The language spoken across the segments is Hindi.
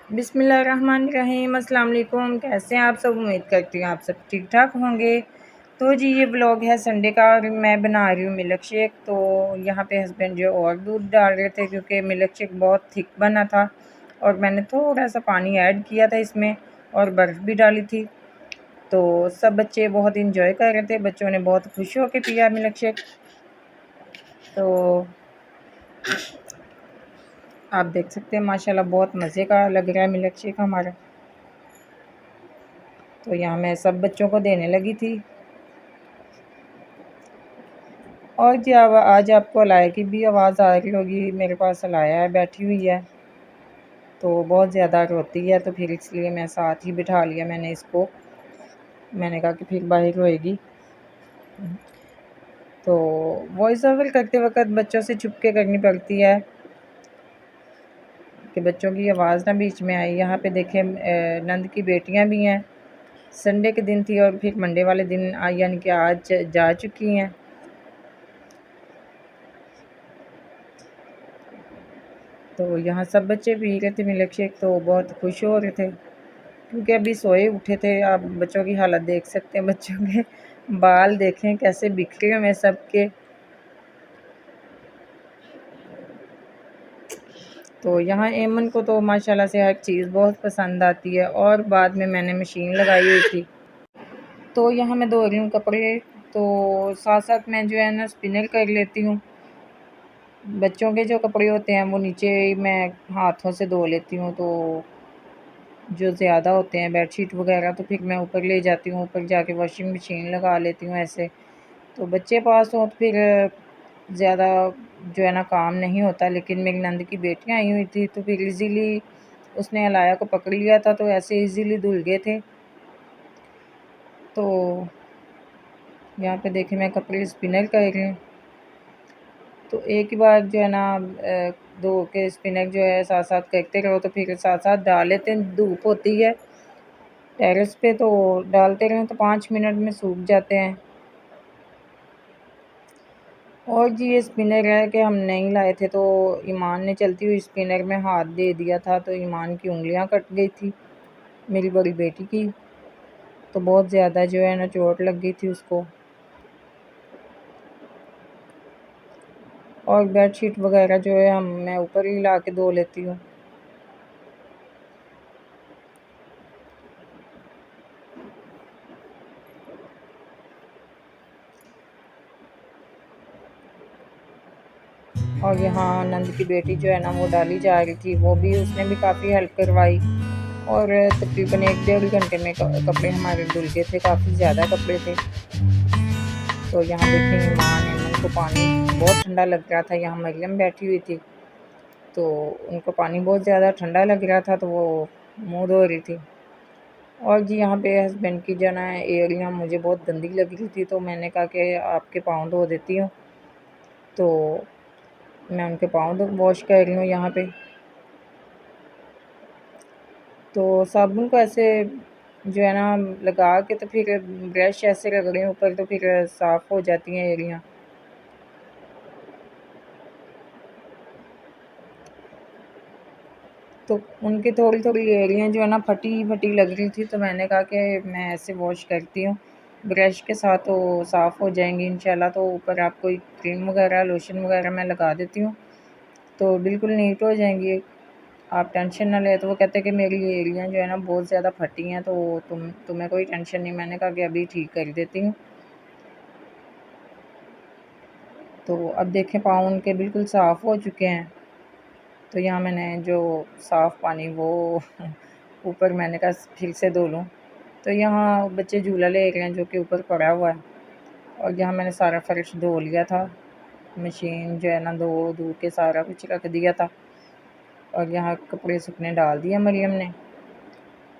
बिस्मिल्लाहिर्रहमानिर्रहीम। अस्सलाम वालेकुम। कैसे हैं आप सब? उम्मीद करती हूँ आप सब ठीक ठाक होंगे। तो जी ये ब्लॉग है संडे का और मैं बना रही हूँ मिल्क शेक। तो यहाँ पे हस्बैंड जो और दूध डाल रहे थे क्योंकि मिल्क शेक बहुत थिक बना था और मैंने थोड़ा सा पानी ऐड किया था इसमें और बर्फ़ भी डाली थी। तो सब बच्चे बहुत इंजॉय कर रहे थे, बच्चों ने बहुत खुश होकर पिया मिल्क शेक। तो आप देख सकते हैं माशाल्लाह बहुत मज़े का लग रहा है मिल्क शेक हमारा। तो यहाँ मैं सब बच्चों को देने लगी थी। और जी अब आज आपको अलाया की भी आवाज़ आ रही होगी। मेरे पास अलाया है, बैठी हुई है, तो बहुत ज़्यादा रोती है, तो फिर इसलिए मैं साथ ही बिठा लिया मैंने इसको। मैंने कहा कि फिर बाहर रोएगी। तो वॉइस ओवर करते वक्त बच्चों से छुप के करनी पड़ती है कि बच्चों की आवाज़ ना बीच में आई। यहाँ पे देखें नंद की बेटियाँ भी हैं। संडे के दिन थी और फिर मंडे वाले दिन यानी कि आज जा चुकी हैं। तो यहाँ सब बच्चे पी रहे थे मिल्क शेक, तो बहुत खुश हो रहे थे क्योंकि अभी सोए उठे थे। आप बच्चों की हालत देख सकते हैं, बच्चों के बाल देखें कैसे बिखरे हुए सबके। तो यहाँ एमन को तो माशाल्लाह से हर चीज़ बहुत पसंद आती है। और बाद में मैंने मशीन लगाई हुई थी, तो यहाँ मैं धो रही हूँ कपड़े, तो साथ साथ मैं जो है ना स्पिनर कर लेती हूँ। बच्चों के जो कपड़े होते हैं वो नीचे मैं हाथों से धो लेती हूँ, तो जो ज़्यादा होते हैं बेडशीट वगैरह तो फिर मैं ऊपर ले जाती हूँ, ऊपर जाके वॉशिंग मशीन लगा लेती हूँ ऐसे। तो बच्चे पास हों तो फिर ज़्यादा जो है ना काम नहीं होता। लेकिन मेरी नंद की बेटियाँ आई हुई थी तो फिर इजीली उसने अलाया को पकड़ लिया था, तो ऐसे इजीली धुल गए थे। तो यहाँ पे देखें मैं कपड़े स्पिनर कर रही हूँ, तो एक ही बार जो है ना धो के स्पिनर जो है साथ साथ करते रहो, तो फिर साथ साथ डाल लेते हैं। धूप होती है टेरेस पे, तो डालते रहें तो 5 मिनट में सूख जाते हैं। और जी ये स्पिनर है कि हम नहीं लाए थे, तो ईमान ने चलती हुई स्पिनर में हाथ दे दिया था, तो ईमान की उंगलियां कट गई थी मेरी बड़ी बेटी की। तो बहुत ज़्यादा जो है ना चोट लग गई थी उसको। और बेडशीट वगैरह जो है मैं ऊपर ही ला के धो लेती हूँ। और यहाँ नंद की बेटी जो है ना वो डाली जा रही थी, वो भी उसने भी काफ़ी हेल्प करवाई। और तकरीबन 1-1.5 घंटे में कपड़े हमारे धुल गए थे, काफ़ी ज़्यादा कपड़े थे। तो यहाँ देखें ईमान एमन को पानी बहुत ठंडा लग रहा था। यहाँ मरियम बैठी हुई थी, तो उनको पानी बहुत ज़्यादा ठंडा लग रहा था, तो वो मुँह धो रही थी। और जी यहाँ पे हस्बैंड की जो ना एड़ियाँ मुझे बहुत गंदी लग रही थी, तो मैंने कहा कि आपके पाँव धो देती हूँ। तो मैं उनके पाँव वॉश कर रही हूँ यहाँ पे। तो साबुन को ऐसे जो है ना लगा के, तो फिर ब्रश ऐसे रगड़े ऊपर, तो फिर साफ़ हो जाती हैं एड़ियाँ। तो उनकी थोड़ी-थोड़ी एड़ियाँ जो है ना फटी-फटी लग रही थी, तो मैंने कहा कि मैं ऐसे वॉश करती हूँ ब्रश के साथ, तो साफ़ हो जाएँगी इंशाल्लाह। तो ऊपर आप कोई क्रीम वगैरह, लोशन वगैरह मैं लगा देती हूँ, तो बिल्कुल नीट हो जाएँगी। आप टेंशन ना लें। तो वो कहते हैं कि मेरी एड़ियाँ जो है ना बहुत ज़्यादा फटी हैं, तो तुम्हें कोई टेंशन नहीं। मैंने कहा कि अभी ठीक कर देती हूँ। तो अब देखें पाँव उनके बिल्कुल साफ़ हो चुके हैं। तो यहाँ मैंने जो साफ़ पानी वो ऊपर मैंने कहा फिर से धो लूँ। तो यहाँ बच्चे झूला ले रहे हैं जो कि ऊपर पड़ा हुआ है। और यहाँ मैंने सारा फ़र्श धो लिया था, मशीन जो है ना धो धो के सारा कुछ रख दिया था। और यहाँ कपड़े सूखने डाल दिया मरियम ने।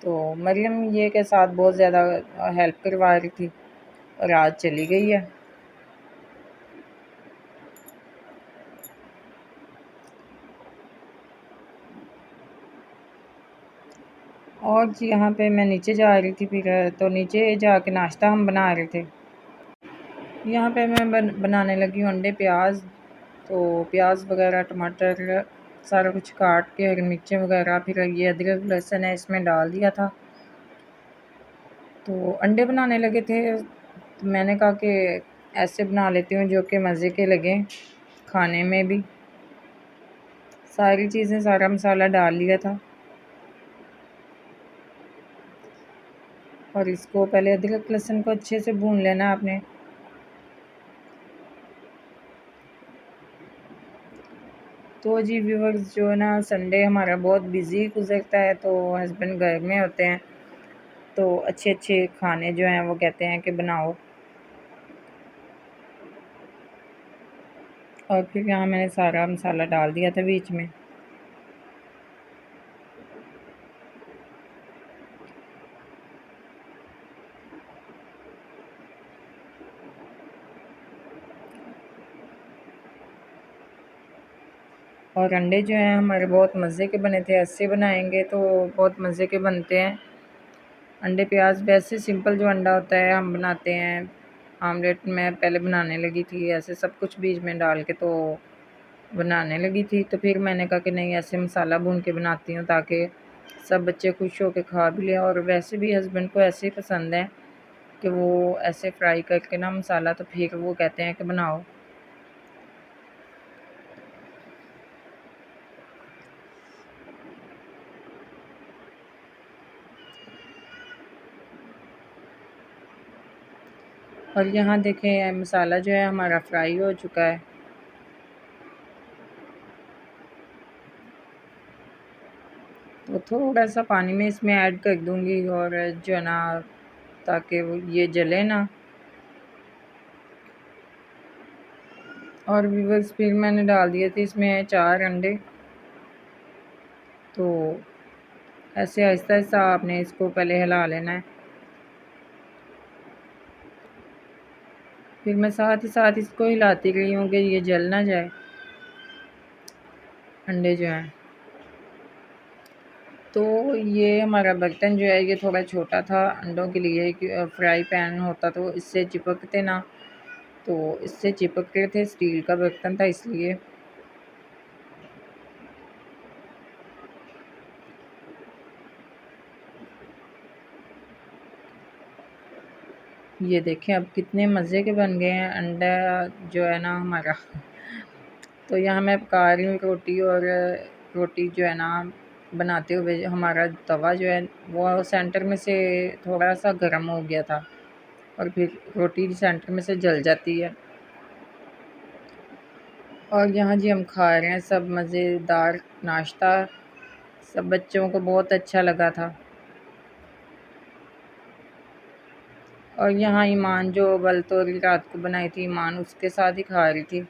तो मरियम ये के साथ बहुत ज़्यादा हेल्प करवा रही थी और आज चली गई है। और जी यहाँ पे मैं नीचे जा रही थी, फिर तो नीचे जाके नाश्ता हम बना रहे थे। यहाँ पे मैं बनाने लगी हूँ अंडे प्याज। तो प्याज वगैरह टमाटर सारा कुछ काट के हरी मिर्चें वगैरह, फिर ये अदरक लहसुन है इसमें डाल दिया था। तो अंडे बनाने लगे थे, तो मैंने कहा कि ऐसे बना लेती हूँ जो कि मज़े के लगें खाने में भी। सारी चीज़ें, सारा मसाला डाल लिया था और इसको पहले अदरक लहसुन को अच्छे से भून लेना आपने। तो जी व्यूअर्स, जो है ना, संडे हमारा बहुत बिज़ी गुज़रता है, तो हस्बैंड घर में होते हैं, तो अच्छे अच्छे खाने जो हैं वो कहते हैं कि बनाओ। और फिर यहाँ मैंने सारा मसाला डाल दिया था बीच में। और अंडे जो हैं हमारे बहुत मज़े के बने थे, ऐसे बनाएंगे तो बहुत मज़े के बनते हैं। अंडे प्याज वैसे सिंपल जो अंडा होता है हम बनाते हैं, आमलेट मैं पहले बनाने लगी थी ऐसे सब कुछ बीच में डाल के, तो बनाने लगी थी। तो फिर मैंने कहा कि नहीं, ऐसे मसाला भून के बनाती हूँ ताकि सब बच्चे खुश होकर खा भी लें। और वैसे भी हस्बैंड को ऐसे ही पसंद है कि वो ऐसे फ्राई करके ना मसाला, तो फिर वो कहते हैं कि बनाओ। और यहाँ देखें मसाला जो है हमारा फ्राई हो चुका है। तो थोड़ा सा पानी में इसमें ऐड कर दूँगी, और जो है ना, ताकि वो ये जले ना। और व्यूअर्स, फिर मैंने डाल दिए थे इसमें 4 अंडे। तो ऐसे आहिस्ता आहिस्ता आपने इसको पहले हिला लेना है। फिर मैं साथ ही साथ इसको हिलाती रही हूँ कि ये जल ना जाए अंडे जो हैं। तो ये हमारा बर्तन जो है ये थोड़ा छोटा था अंडों के लिए, फ्राई पैन होता तो इससे चिपकते ना, तो इससे चिपक रहे थे, स्टील का बर्तन था इसलिए। ये देखें अब कितने मज़े के बन गए हैं अंडा जो है ना हमारा। तो यहाँ मैं पका रही हूँ रोटी, और रोटी जो है ना बनाते हुए हमारा तवा जो है वो सेंटर में से थोड़ा सा गर्म हो गया था, और फिर रोटी सेंटर में से जल जाती है। और यहाँ जी हम खा रहे हैं सब मज़ेदार नाश्ता, सब बच्चों को बहुत अच्छा लगा था। और यहाँ ईमान जो बलतोरी रात को बनाई थी, ईमान उसके साथ ही खा रही थी।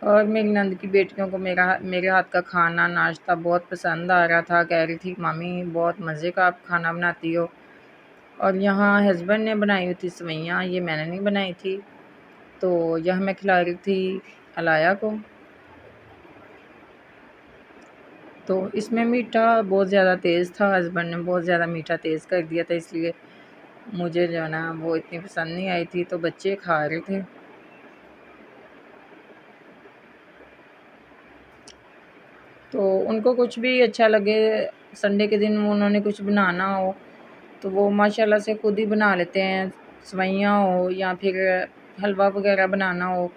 और मेरी नंद की बेटियों को मेरे हाथ का खाना नाश्ता बहुत पसंद आ रहा था, कह रही थी मम्मी बहुत मज़े का आप खाना बनाती हो। और यहाँ हस्बैंड ने बनाई हुई थी सेवइयाँ, ये मैंने नहीं बनाई थी, तो यह मैं खिला रही थी अलाया को। तो इसमें मीठा बहुत ज़्यादा तेज़ था, हस्बैंड ने बहुत ज़्यादा मीठा तेज़ कर दिया था, इसलिए मुझे जो है ना वो इतनी पसंद नहीं आई थी, तो बच्चे खा रहे थे। तो उनको कुछ भी अच्छा लगे, संडे के दिन उन्होंने कुछ बनाना हो तो वो माशाल्लाह से खुद ही बना लेते हैं। सेवइयाँ हो या फिर हलवा वगैरह बनाना हो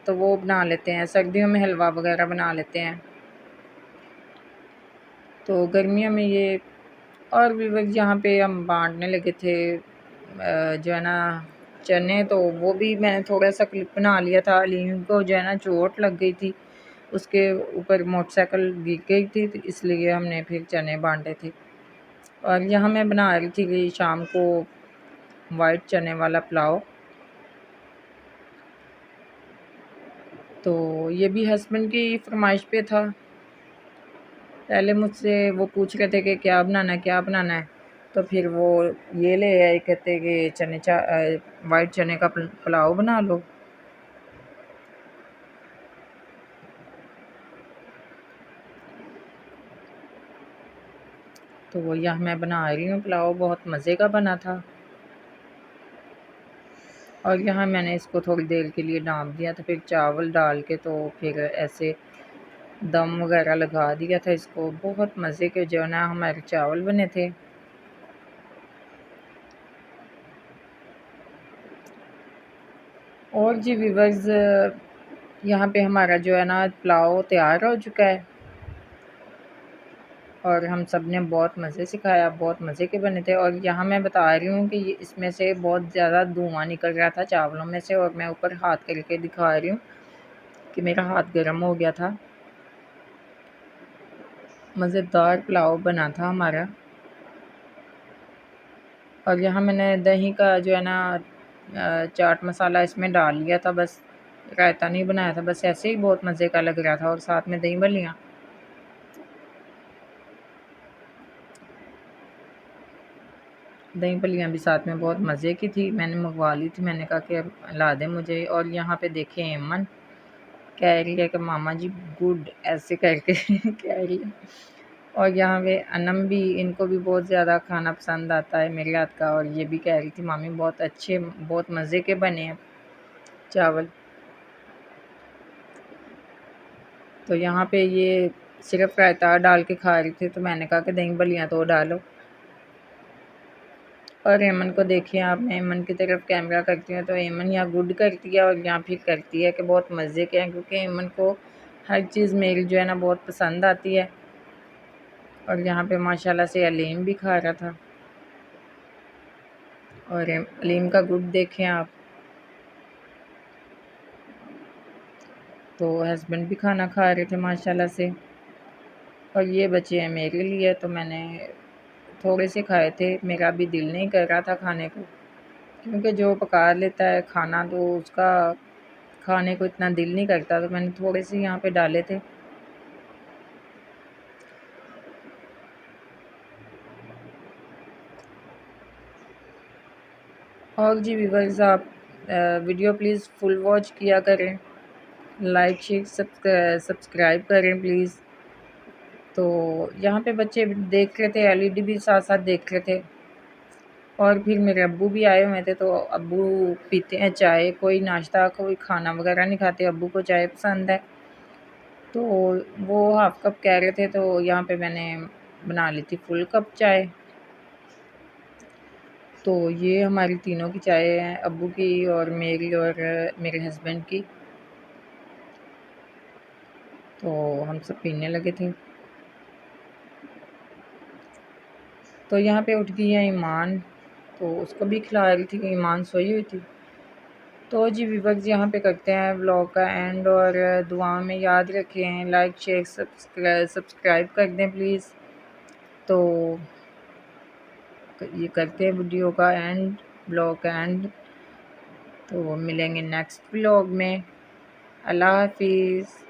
तो वो बना लेते हैं, सर्दियों में हलवा वगैरह बना लेते हैं। तो गर्मियों में ये। और भी वक्त यहाँ पे हम बांटने लगे थे जो है ना चने, तो वो भी मैंने थोड़ा सा क्लिप बना लिया था। अलीम को जो है ना चोट लग गई थी, उसके ऊपर मोटरसाइकिल गिर गई थी, तो इसलिए हमने फिर चने बांटे थे। और यहाँ मैं बना रही थी कि शाम को वाइट चने वाला पुलाव। तो ये भी हस्बैंड की फरमाइश पे था। पहले मुझसे वो पूछ रहे थे कि क्या बनाना है, क्या बनाना है, तो फिर वो ये ले आए, कहते कि वाइट चने का पुलाव बना लो। तो वो यहाँ मैं बना रही हूँ पुलाव, बहुत मज़े का बना था। और यहाँ मैंने इसको थोड़ी देर के लिए ढाँप दिया था, फिर चावल डाल के तो फिर ऐसे दम वगैरह लगा दिया था इसको। बहुत मज़े के जो है ना हमारे चावल बने थे। और जी व्यूअर्स, यहाँ पे हमारा जो है ना पुलाव तैयार हो चुका है और हम सब ने बहुत मज़े से खाया, बहुत मज़े के बने थे। और यहाँ मैं बता रही हूँ कि ये इसमें से बहुत ज़्यादा धुआँ निकल रहा था चावलों में से, और मैं ऊपर हाथ करके दिखा रही हूँ कि मेरा हाथ गर्म हो गया था। मज़ेदार पुलाव बना था हमारा। और यहाँ मैंने दही का जो है ना चाट मसाला इसमें डाल लिया था, बस रायता नहीं बनाया था, बस ऐसे ही बहुत मज़े का लग रहा था। और साथ में दही बल्लियाँ, दही बल्लियाँ भी साथ में बहुत मज़े की थी। मैंने मंगवा ली थी, मैंने कहा कि अब ला दें मुझे। और यहाँ पे देखें एमन कह रही है कि मामा जी गुड ऐसे करके कह रही है। और यहाँ पे अनम भी, इनको भी बहुत ज़्यादा खाना पसंद आता है मेरे हाथ का, और ये भी कह रही थी मामी बहुत अच्छे, बहुत मज़े के बने हैं चावल। तो यहाँ पे ये सिर्फ रायता डाल के खा रही थी, तो मैंने कहा कि दही बल्लियाँ तो डालो। और एमन को देखिए आप, मैं एमन की तरफ कैमरा करती हूँ तो एमन यहाँ गुड करती है और यहाँ फिर करती है कि बहुत मज़े के हैं, क्योंकि एमन को हर चीज़ मेरी जो है ना बहुत पसंद आती है। और यहाँ पे माशाल्लाह से अलीम भी खा रहा था, और अलीम का गुड देखें आप। तो हस्बैंड भी खाना खा रहे थे माशाल्लाह से। और ये बचे हैं मेरे लिए, तो मैंने थोड़े से खाए थे, मेरा भी दिल नहीं कर रहा था खाने को, क्योंकि जो पका लेता है खाना तो उसका खाने को इतना दिल नहीं करता, तो मैंने थोड़े से यहाँ पे डाले थे। और जी व्यूअर्स, आप वीडियो प्लीज़ फुल वॉच किया करें, लाइक शेयर सब्सक्राइब करें प्लीज़। तो यहाँ पे बच्चे देख रहे थे, एलईडी भी साथ साथ देख रहे थे। और फिर मेरे अब्बू भी आए हुए थे, तो अब्बू पीते हैं चाय, कोई नाश्ता कोई खाना वगैरह नहीं खाते, अब्बू को चाय पसंद है। तो वो हाफ़ कप कह रहे थे, तो यहाँ पे मैंने बना ली थी फुल कप चाय। तो ये हमारी तीनों की चाय है, अब्बू की और मेरी और मेरे हस्बैंड की। तो हम सब पीने लगे थे। तो यहाँ पे उठ गई है ईमान, तो उसको भी खिला रही थी, ईमान सोई हुई थी। तो जी व्यूअर्स, यहाँ पे करते हैं व्लॉग का एंड, और दुआ में याद रखें, लाइक शेयर सब्सक्राइब कर दें प्लीज़। तो ये करते हैं वीडियो का एंड, ब्लॉग का एंड। तो मिलेंगे नेक्स्ट व्लॉग में। अल्लाह हाफिज़।